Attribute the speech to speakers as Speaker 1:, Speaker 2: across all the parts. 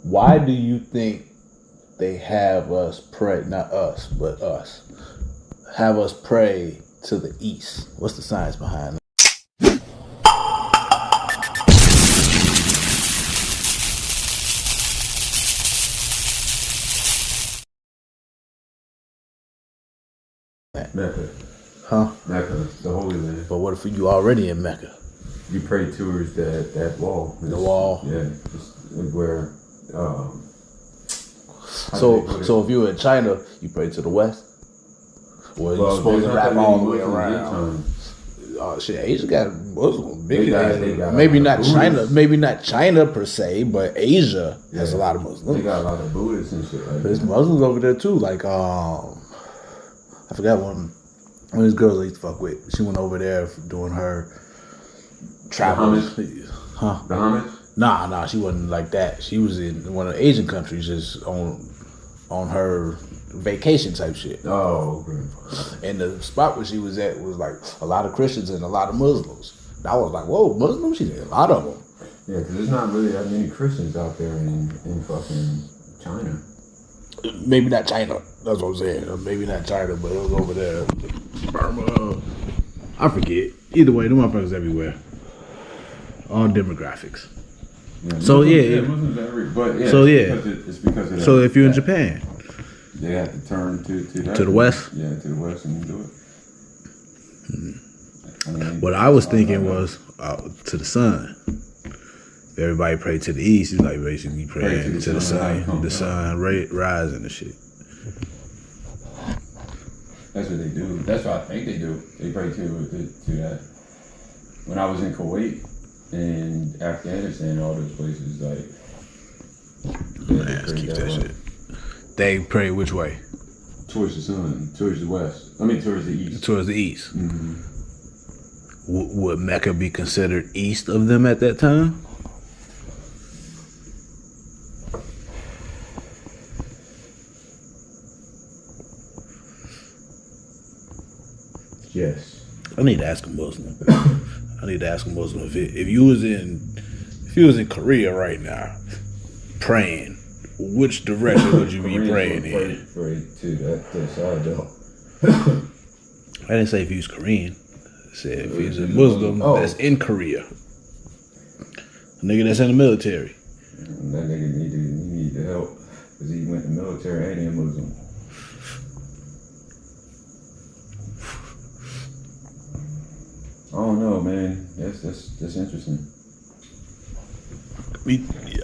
Speaker 1: Why do you think they have us pray? Not us, but us. Have us pray to the east. What's the science behind that?
Speaker 2: Mecca.
Speaker 1: Huh?
Speaker 2: Mecca, the Holy Land.
Speaker 1: But what if you already in Mecca?
Speaker 2: You pray towards that wall.
Speaker 1: The wall.
Speaker 2: Yeah, it's where.
Speaker 1: So if you were in China, you pray to the west. Or you supposed to wrap all the way around. Oh shit, Asia got Muslims. Maybe not China. Maybe not China per se, but Asia has a lot of Muslims.
Speaker 2: They got a lot of Buddhists and shit like that.
Speaker 1: There's Muslims over there too. Like I forgot one of these girls I used to fuck with. She went over there doing her travel. Huh?
Speaker 2: Bahamas?
Speaker 1: Nah, she wasn't like that. She was in one of the Asian countries, just on her vacation type shit.
Speaker 2: Oh, okay.
Speaker 1: And the spot where she was at was like a lot of Christians and a lot of Muslims. And I was like, whoa, Muslims? She said a lot of them.
Speaker 2: Yeah, because there's not really that many Christians out there in fucking China.
Speaker 1: Maybe not China. That's what I'm saying. Maybe not China, but it was over there. Burma. I forget. Either way, the motherfuckers everywhere. All demographics.
Speaker 2: Yeah,
Speaker 1: so
Speaker 2: Muslims everywhere. But yeah, it's because of that.
Speaker 1: So if you're in Japan,
Speaker 2: they have to turn to
Speaker 1: the west.
Speaker 2: Yeah, to the west and do it. I mean,
Speaker 1: what I was thinking was to the sun. If everybody pray to the east, it's like basically praying to the sun rising and shit.
Speaker 2: That's what they do. That's what I think they do. They pray to that. When I was in Kuwait and Afghanistan, all those places,
Speaker 1: let's keep that shit. They pray which way?
Speaker 2: Towards the sun, towards the west. I mean, towards the east.
Speaker 1: Towards the east.
Speaker 2: Mm-hmm.
Speaker 1: Would Mecca be considered east of them at that time?
Speaker 2: Yes.
Speaker 1: I need to ask a Muslim. If you was in Korea right now, praying, which direction would you be praying in?
Speaker 2: Pray to that side though.
Speaker 1: I didn't say if he was Korean. I said if he's a Muslim that's in Korea. A nigga that's in the military.
Speaker 2: That nigga need the help because he went in the military and he a Muslim. I don't know, man. That's interesting.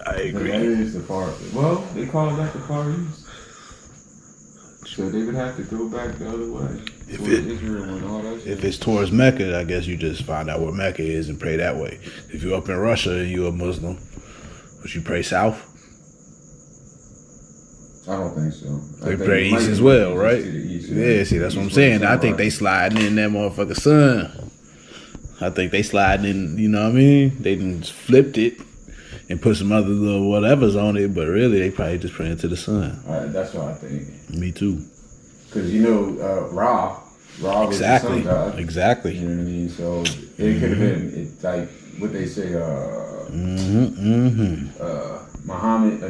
Speaker 1: I agree.
Speaker 2: That is the far. Well, they call that the Far East. So they would have to go back the other way. Israel and all that shit.
Speaker 1: If it's towards Mecca, I guess you just find out where Mecca is and pray that way. If you're up in Russia and you're a Muslim, would you pray south?
Speaker 2: I don't think so.
Speaker 1: They pray east as well, right? Yeah, see, that's what I'm saying. I think they sliding in that motherfucker sun. I think they sliding in, you know what I mean? They done flipped it and put some other little whatevers on it, but really they probably just praying to the sun.
Speaker 2: That's what I think.
Speaker 1: Me too.
Speaker 2: Because Ra was the sun god.
Speaker 1: Exactly.
Speaker 2: You know what I mean? So it could have been like what they say. Muhammad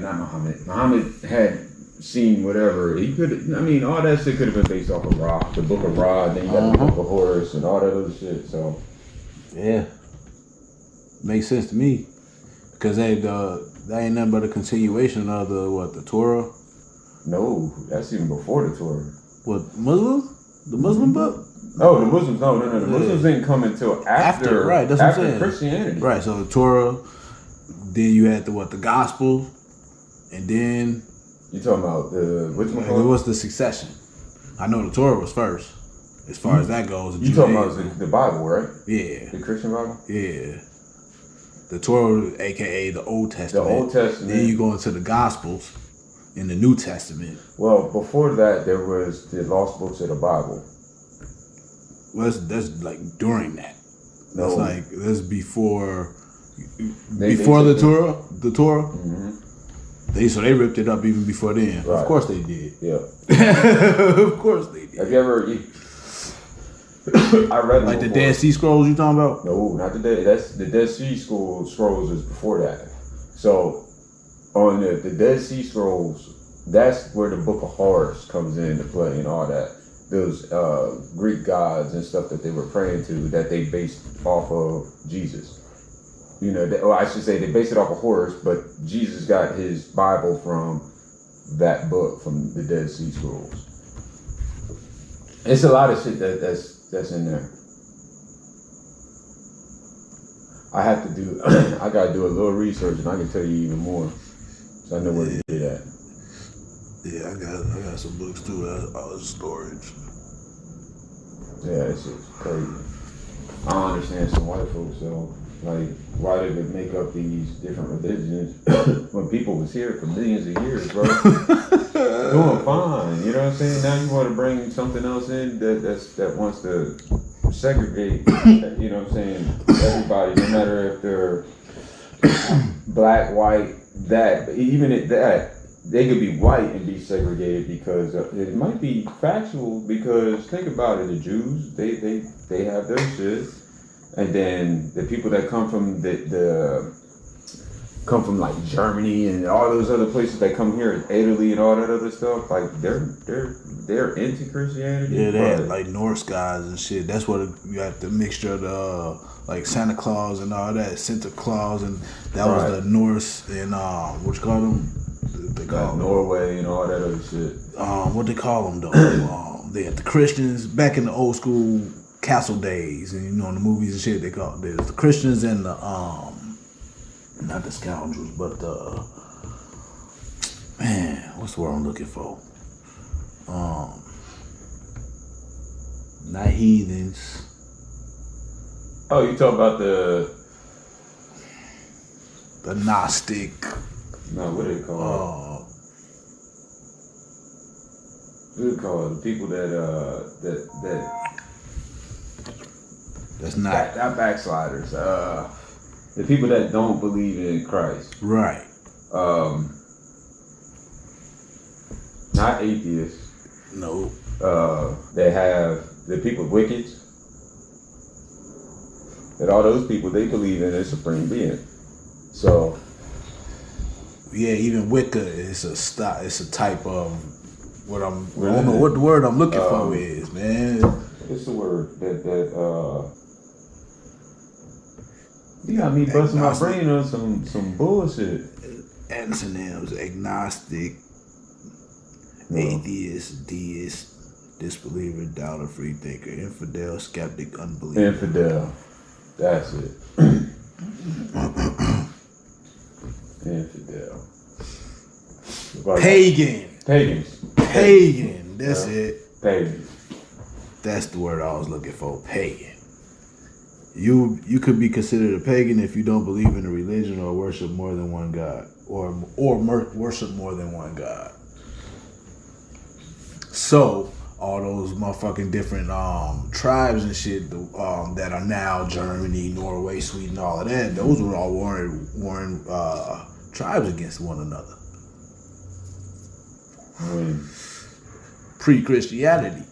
Speaker 2: had seen whatever he could. I mean, all that shit could have been based off of Ra, the Book of Ra. And then you got the Book of Horus and all that other shit. So
Speaker 1: yeah, makes sense to me because that ain't nothing but a continuation of the Torah.
Speaker 2: No, that's even before the Torah.
Speaker 1: What, Muslims? The Muslim book?
Speaker 2: No, the Muslims. No. The Muslims didn't come until after.
Speaker 1: Right, that's what I'm saying.
Speaker 2: Christianity.
Speaker 1: Right. So the Torah. Then you had the Gospel, and then
Speaker 2: you talking about which one?
Speaker 1: It was the succession. I know the Torah was first, as far as that goes.
Speaker 2: You talking about the Bible, right?
Speaker 1: Yeah.
Speaker 2: The Christian Bible.
Speaker 1: Yeah. The Torah, aka the Old Testament.
Speaker 2: The Old Testament.
Speaker 1: Then you go into the Gospels in the New Testament.
Speaker 2: Well, before that, there was the lost books of the Bible.
Speaker 1: Well, that's like during that. No. That's before. Before the Torah.
Speaker 2: Mm-hmm.
Speaker 1: They ripped it up even before then. Right. Of course they did.
Speaker 2: Yeah.
Speaker 1: Of course they did.
Speaker 2: Have you ever? I read
Speaker 1: like the Dead Sea Scrolls you talking about?
Speaker 2: No, not the Dead. That's the Dead Sea Scrolls was before that. So on the Dead Sea Scrolls, that's where the Book of Horus comes into play and all that. Those Greek gods and stuff that they were praying to, that they based off of Jesus. You know, or I should say they based it off of Horus, but Jesus got his Bible from that book, from the Dead Sea Scrolls. It's a lot of shit that's in there. I have to do. I gotta do a little research, and I can tell you even more, so I know where to get at.
Speaker 1: Yeah, I got some books too. All the storage.
Speaker 2: Yeah, it's just crazy. I don't understand some white folks though. Like, why did they make up these different religions when people was here for millions of years, bro? Doing fine, you know what I'm saying? Now you want to bring something else in that wants to segregate, you know what I'm saying, everybody, no matter if they're black, white, that, even at that, they could be white and be segregated because it might be factual, because think about it, the Jews, they have their shit, and then the people that come from come from like Germany and all those other places that come here, Italy and all that other stuff, like they're into Christianity.
Speaker 1: Yeah, they had like Norse guys and shit. That's what you got, the mixture of the like Santa Claus and all that, Santa Claus, and that was the Norse and what you call them? They call
Speaker 2: like Norway and all that other shit.
Speaker 1: What they call them though? They had the Christians back in the old school castle days, and you know in the movies and shit they call there's the Christians and the not the scoundrels, but the man, what's the word I'm looking for? Not heathens.
Speaker 2: Oh, you talk about the
Speaker 1: Gnostic.
Speaker 2: No, what do they call it? What do they call it? The people that
Speaker 1: that's not
Speaker 2: backsliders. The people that don't believe in Christ.
Speaker 1: Right.
Speaker 2: Not atheists.
Speaker 1: No.
Speaker 2: They have the people wickeds. That all those people, they believe in a supreme being. So
Speaker 1: yeah, even Wicca is it's a type of what I don't know what the word I'm looking for is, man.
Speaker 2: It's the word that you got me busting my brain on some bullshit.
Speaker 1: Antonyms: agnostic, atheist, deist, disbeliever, doubter, free thinker, infidel, skeptic, unbeliever.
Speaker 2: Infidel. That's it. Infidel.
Speaker 1: Pagan.
Speaker 2: Pagans.
Speaker 1: Pagan. That's it.
Speaker 2: Pagan.
Speaker 1: That's the word I was looking for. Pagan. You could be considered a pagan if you don't believe in a religion or worship more than one God, or worship more than one God. So all those motherfucking different tribes and shit that are now Germany, Norway, Sweden, all of that, those were all warring tribes against one another. Pre-Christianity.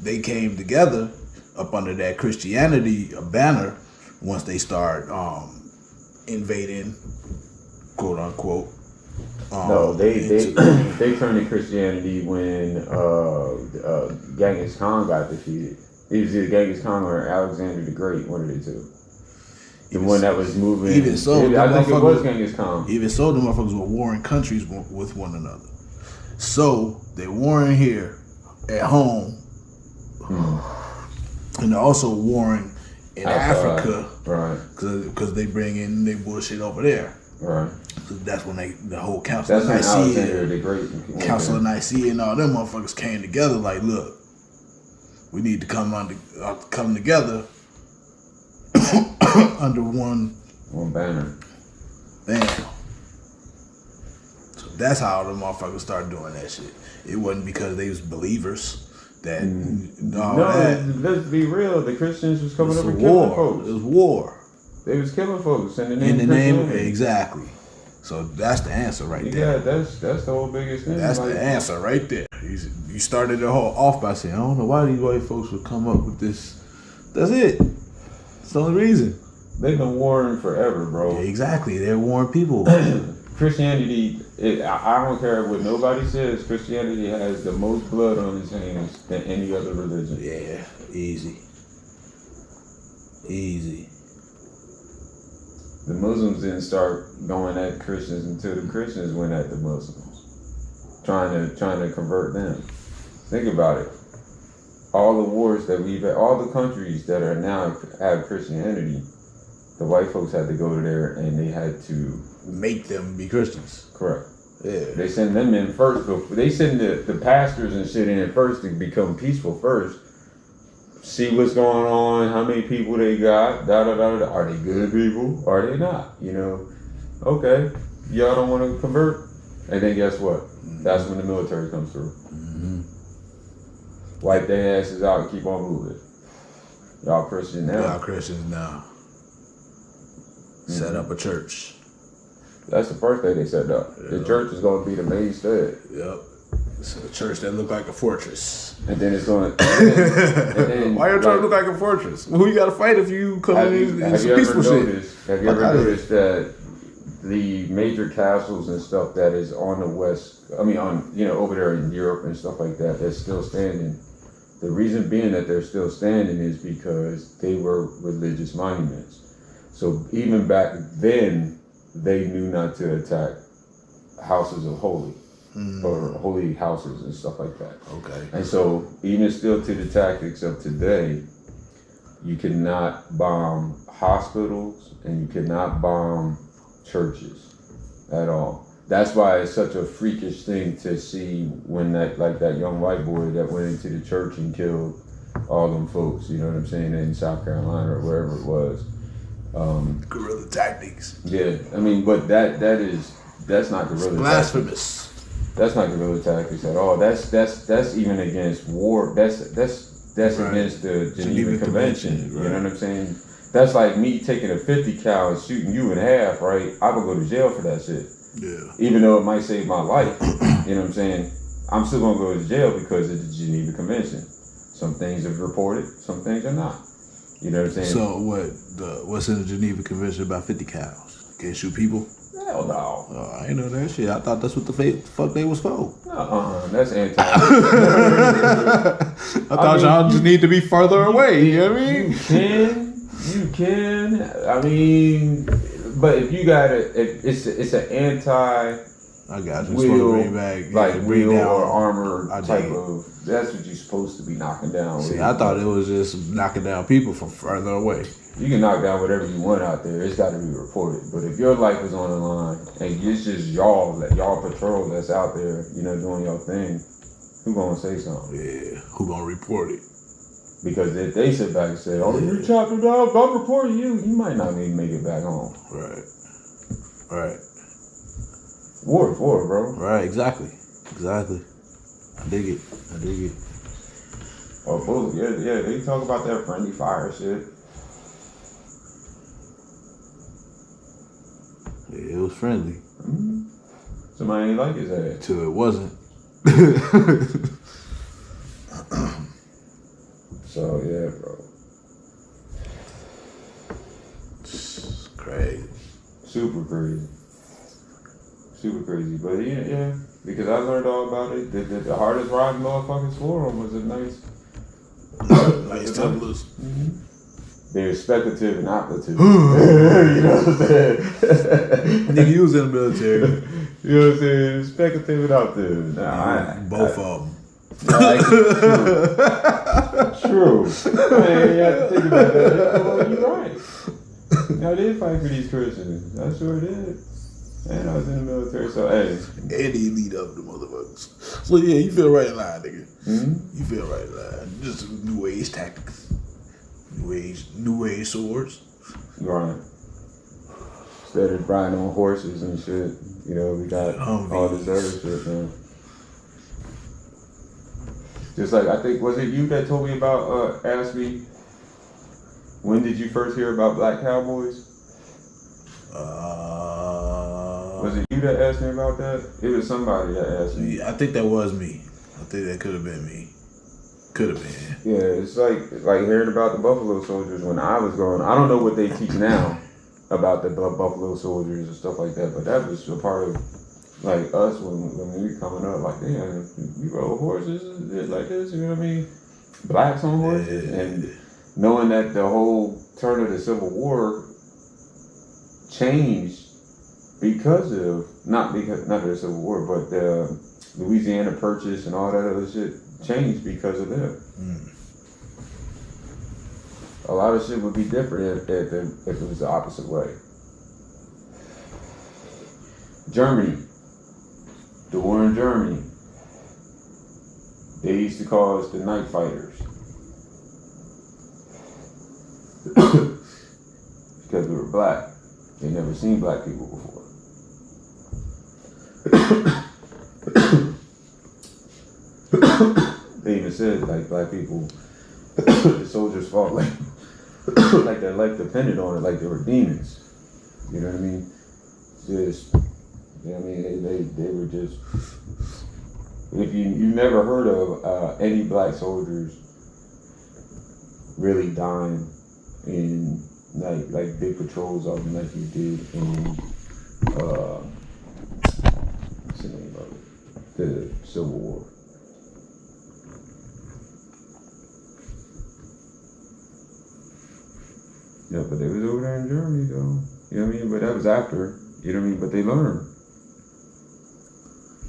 Speaker 1: They came together up under that Christianity banner once they start invading, quote unquote.
Speaker 2: No, they turned to Christianity when Genghis Khan got defeated. It was either Genghis Khan or Alexander the Great, one of the two. The one that was moving.
Speaker 1: Even so,
Speaker 2: I think it was Genghis Khan.
Speaker 1: Even so, the motherfuckers were warring countries with one another. So they're warring here at home, and they're also warring in Africa,
Speaker 2: right?
Speaker 1: Because they bring in their bullshit over there.
Speaker 2: Right.
Speaker 1: So that's when the whole Council of Nicaea and all them motherfuckers came together. Like, look, we need to come together under one
Speaker 2: banner.
Speaker 1: Damn. So that's how the motherfuckers started doing that shit. It wasn't because they was believers.
Speaker 2: Let's be real. The Christians was coming over and killing folks.
Speaker 1: It was war.
Speaker 2: They was killing folks in the name of
Speaker 1: exactly. So that's the answer right there.
Speaker 2: Yeah, that's the whole biggest thing.
Speaker 1: That's the answer right there. You started it off by saying, I don't know why these white folks would come up with this. That's it. It's the only reason.
Speaker 2: They've been warring forever, bro.
Speaker 1: Yeah, exactly. They're warring people.
Speaker 2: Christianity, I don't care what nobody says, Christianity has the most blood on its hands than any other religion.
Speaker 1: Yeah, easy. Easy.
Speaker 2: The Muslims didn't start going at Christians until the Christians went at the Muslims, trying to convert them. Think about it. All the wars that we've had, all the countries that are now have Christianity, the white folks had to go to there and they had to
Speaker 1: make them be Christians.
Speaker 2: Correct.
Speaker 1: Yeah.
Speaker 2: They send them in first. They send the pastors and shit in first to become peaceful first. See what's going on, how many people they got, da da da da. Are they good people? Are they not? You know, okay, y'all don't want to convert, and then guess what? That's when the military comes through.
Speaker 1: Mm-hmm.
Speaker 2: Wipe their asses out and keep on moving. Y'all Christian now.
Speaker 1: Y'all Christians now. Set up a church.
Speaker 2: That's the first thing they set up. Yep. The church is going to be the mainstay.
Speaker 1: Yep. It's a church that look like a fortress.
Speaker 2: And then it's going to...
Speaker 1: Why you trying to look like a fortress? Who you got to fight if you come in some peaceful shit?
Speaker 2: Have you ever noticed that the major castles and stuff that is on the west, over there in Europe and stuff like that, that's still standing? The reason being that they're still standing is because they were religious monuments. So even back then, they knew not to attack houses of holy or holy houses and stuff like that.
Speaker 1: Okay.
Speaker 2: And so even still to the tactics of today, you cannot bomb hospitals and you cannot bomb churches at all. That's why it's such a freakish thing to see when that young white boy that went into the church and killed all them folks, you know what I'm saying, in South Carolina or wherever it was.
Speaker 1: Guerrilla tactics.
Speaker 2: Yeah, I mean, but that's not guerrilla.
Speaker 1: It's blasphemous.
Speaker 2: Tactics. That's not guerrilla tactics at all. That's even against war. That's right. Against the Geneva Convention. Right. You know what I'm saying? That's like me taking a 50 cal and shooting you in half, right? I would go to jail for that shit.
Speaker 1: Yeah.
Speaker 2: Even though it might save my life, you know what I'm saying? I'm still gonna go to jail because of the Geneva Convention. Some things are reported, some things are not. You know what I'm saying?
Speaker 1: So what's in the Geneva Convention about 50 cows? Can't shoot people?
Speaker 2: Hell no.
Speaker 1: Oh, I ain't know that shit. I thought that's what the fuck they was for.
Speaker 2: That's anti.
Speaker 1: I thought y'all just need to be further away. You know what I mean?
Speaker 2: You can. I mean, but if you got it's an anti.
Speaker 1: I got you.
Speaker 2: Wheel or armor type of. That's what you're supposed to be knocking down.
Speaker 1: See, I thought it was just knocking down people from further away.
Speaker 2: You can knock down whatever you want out there. It's got to be reported. But if your life is on the line and it's just y'all patrol that's out there, you know, doing your thing, who gonna say something?
Speaker 1: Yeah, who gonna report it?
Speaker 2: Because if they sit back and say, "Oh, you chopped it up, I'm reporting you," you might not even make it back home.
Speaker 1: Right.
Speaker 2: War is war, bro.
Speaker 1: Right, exactly. I dig it.
Speaker 2: Oh, bull. Yeah. They talk about that friendly fire shit.
Speaker 1: Yeah, it was friendly.
Speaker 2: Mm-hmm. Somebody ain't like his ass.
Speaker 1: Till it wasn't.
Speaker 2: So yeah, bro.
Speaker 1: It's crazy.
Speaker 2: Super crazy. But yeah, because I learned all about it. The hardest ride motherfuckers for them was a nice
Speaker 1: templars.
Speaker 2: Mm-hmm. They're speculative and operative. You know what I'm saying?
Speaker 1: Nigga, you was in the military.
Speaker 2: You know what I'm saying? Speculative and operative.
Speaker 1: Both of them.
Speaker 2: True. Man, you have to think about that. Well, you're right. I did fight for these Christians. I sure did. And I was in the military, so hey.
Speaker 1: And he lead up the motherfuckers. So yeah, you feel right in line, nigga.
Speaker 2: Mm-hmm.
Speaker 1: You feel right in line. Just new age tactics. New age swords.
Speaker 2: Right. Instead of riding on horses and shit, you know, we got all this other shit, man. Just like, I think, was it you that told me about, asked me, when did you first hear about black cowboys? Was it you that asked me about that? It was somebody that asked me.
Speaker 1: I think that was me. I think that could have been me. Could have been.
Speaker 2: Yeah, it's like hearing about the Buffalo Soldiers when I was growing. I don't know what they teach now, about the Buffalo Soldiers and stuff like that. But that was a part of like us when we were coming up. Like, damn, we rode horses and shit like this. You know what I mean? Blacks on horses, and knowing that the whole turn of the Civil War changed because of not the Civil War, but the Louisiana Purchase and all that other shit changed because of that. A lot of shit would be different if it was the opposite way. Germany, the war in Germany, they used to call us the night fighters because we were black. They never seen black people before. They even said like black people, the soldiers fought like like their life depended on it, like they were demons. You know what I mean? Just, you know what I mean? They were just. If you never heard of any black soldiers really dying in like big patrols of them like you did in what's the name of it? The Civil War. Yeah, but they was over there in Germany though. You know what I mean? But that was after. You know what I mean? But they learned.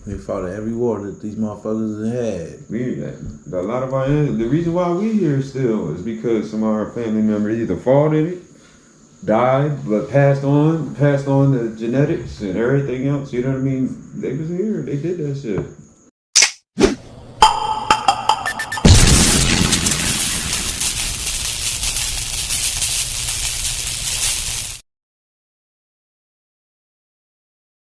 Speaker 1: They fought at every war that these motherfuckers had.
Speaker 2: A lot of the reason why we here still is because some of our family members either fought in it, died, but passed on the genetics and everything else. You know what I mean? They was here. They did that shit.